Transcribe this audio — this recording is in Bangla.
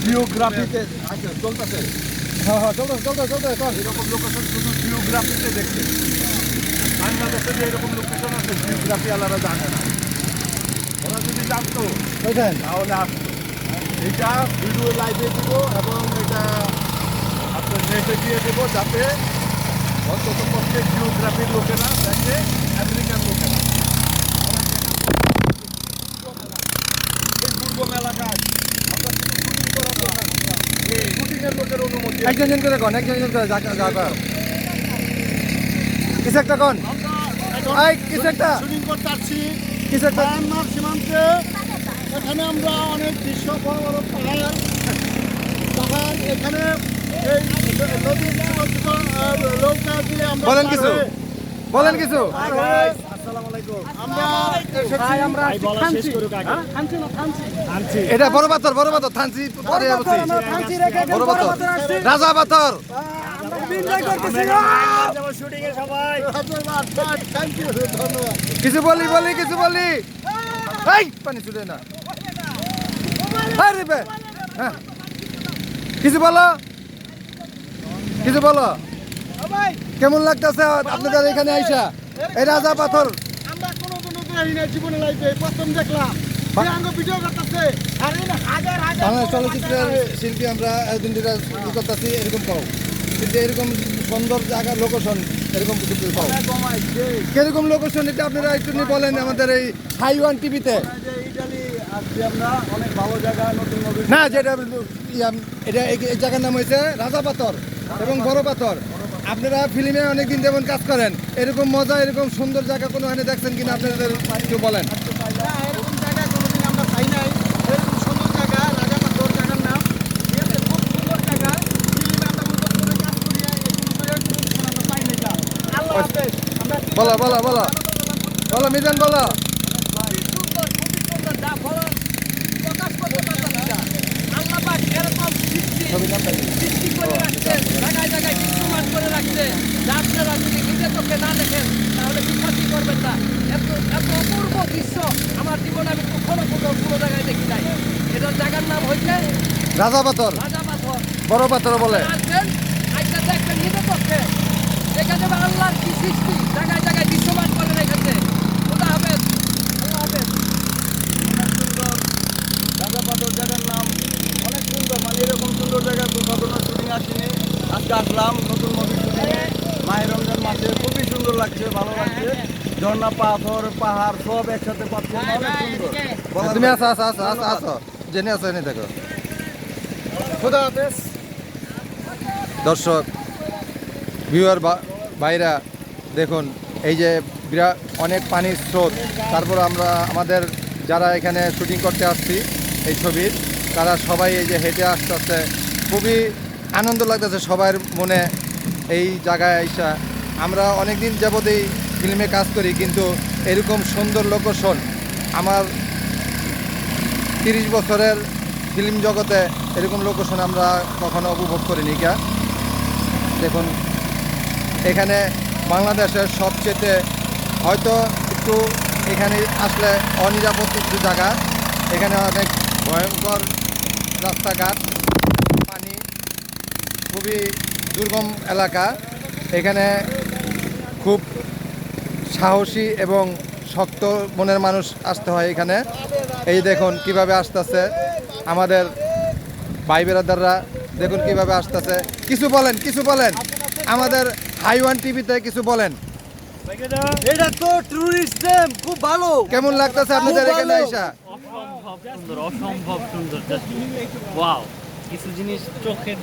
জিওগ্রাফিতে আচ্ছা চলতেছে। হ্যাঁ হ্যাঁ চলতে এরকম লোকেশন শুধু জিওগ্রাফিতে দেখছে। বাংলাদেশে যে এরকম লোকেশন আছে জিওগ্রাফি আলাদা জানে না। ওরা যদি জানতো বুঝলেন। তাহলে আসতো। এটা ভিডিও লাইভে দিব এবং এটা আপনার নেটে দিয়ে দেবো যাতে অন্তত পক্ষে জিওগ্রাফির লোকেরা দেখে আমেরিকান লোকেরা। এই দুর্গম এলাকায় আমরা শুধু শুটিং করার জন্য শুটিংয়ের লোকের অনুমতি আছে। একজন করে কোন কিছু একটা কোন কিছু একটা শুটিং করতে আসছি কিছু একটা মায়ানমার সীমান্তে। এখানে আমরা অনেক দৃশ্য বড় বড় পাহাড় এখানে এই নদীর নৌকা দিয়ে আমরা বলেন কিছু বলেন কিছু এটা বড় পাথর থানচি পরে যাচ্ছে বড় পাথর রাজা পাথর কিছু বলি এই পানি চলে না হ্যাঁ কিছু বলো কেমন লাগতেছে আপনাদের এখানে আইসা এই রাজা পাথর? আমরা কোনো জীবনে লাইফে প্রথম দেখলাম ভিডিও করতেছে বাংলা চলচ্চিত্রের শিল্পী আমরা একদিন করতেছি এরকম পাও, কিন্তু এরকম সুন্দর জায়গা লোকেশন এরকম কিছু পাও। কিরকম লোকেশন এটা আপনারা একটু বলেন আমাদের এই হাইওয়ান টিভিতে। আমরা অনেক ভালো জায়গা নতুন না যেটা এটা এই জায়গার নাম হয়েছে রাজা পাথর এবং বড় পাথর। আপনারা ফিল্মে অনেকদিন যেমন কাজ করেন, এরকম মজা এরকম সুন্দর জায়গা কোনো এখানে দেখছেন কিনা আপনাদের একটু বলেন। এরকম জায়গা কোনোদিন আমরা পাই নাই। এরকম সুন্দর জায়গা রাজা পাথর জায়গার নাম, ঠিক আছে, খুব সুন্দর জায়গা। ফিল্মে আমরা করে কাজ করি, আমরা পাই নাই। আল্লাহ হাফেজ। বলো মিজান বলো। আপনারা যদি নিজের চোখে না দেখেন তাহলে বিশ্বাসই করবেন না। এত অপূর্ব দৃশ্য আমার জীবনে আমি কখনো কোনো জায়গায় দেখি নাই। এটার জায়গার নাম হচ্ছে রাজা পাথর, বড় পাথর বলে। আসবেন আইসা দেখবেন নিজের চোখে। দেখা যাবে আল্লাহর কি সৃষ্টি জায়গায় জায়গায় দৃশ্যমান করে রেখেছে। খোদা হাফেজ, আল্লাহ হাফেজ। অনেক সুন্দর রাজা পাথর জায়গার নাম, অনেক সুন্দর। মানে এরকম সুন্দর জায়গায় কখনো শুটিং আসিনি। আজকে আসলাম নতুন মুভি শুটিংয়ে মাহে রমজান মাসে। খুবই সুন্দর লাগছে, ভালো লাগছে। ঝর্ণা পাথর পাহাড় সব একসাথে পাচ্ছি, অনেক সুন্দর। তুমি আসো জেনে আসো এনে দেখো। খোদা হাফেজ। দর্শক ভিউয়ার ভাইরা দেখুন, এই যে বিরাট অনেক পানির স্রোত, তারপর আমরা আমাদের যারা এখানে শুটিং করতে আসছি এই ছবির, তারা সবাই এই যে হেঁটে আসতে খুবই আনন্দ লাগতেছে সবার মনে। এই জায়গায় আইসা আমরা অনেক দিন যাবত এই ফিল্মে কাজ করি, কিন্তু এরকম সুন্দর লোকেশন আমার 30 বছরের ফিল্ম জগতে এরকম লোকেশন আমরা কখনো উপভোগ করিনি। দেখুন এখানে বাংলাদেশের সবচেয়ে হয়তো একটু এখানে আসলে অনিরাপদ কিছু জায়গা, এখানে অনেক ভয়ঙ্কর রাস্তাঘাট, পানি, খুবই দুর্গম এলাকা। এখানে খুব সাহসী এবং শক্ত মনের মানুষ আসতে হয় এখানে। এই দেখুন কিভাবে আসতেছে আমাদের ভাই বেরাদাররা, দেখুন কিভাবে আসতেছে। কিছু বলেন আমাদের হাইওয়ান টিভিতে কিছু বলেন। এটা তো টুরিস্ট খুব ভালো। কেমন লাগতেছে আপনাদের এখানে আইসা? অসম্ভব সুন্দর ওয়াও, কিছু জিনিস চোখে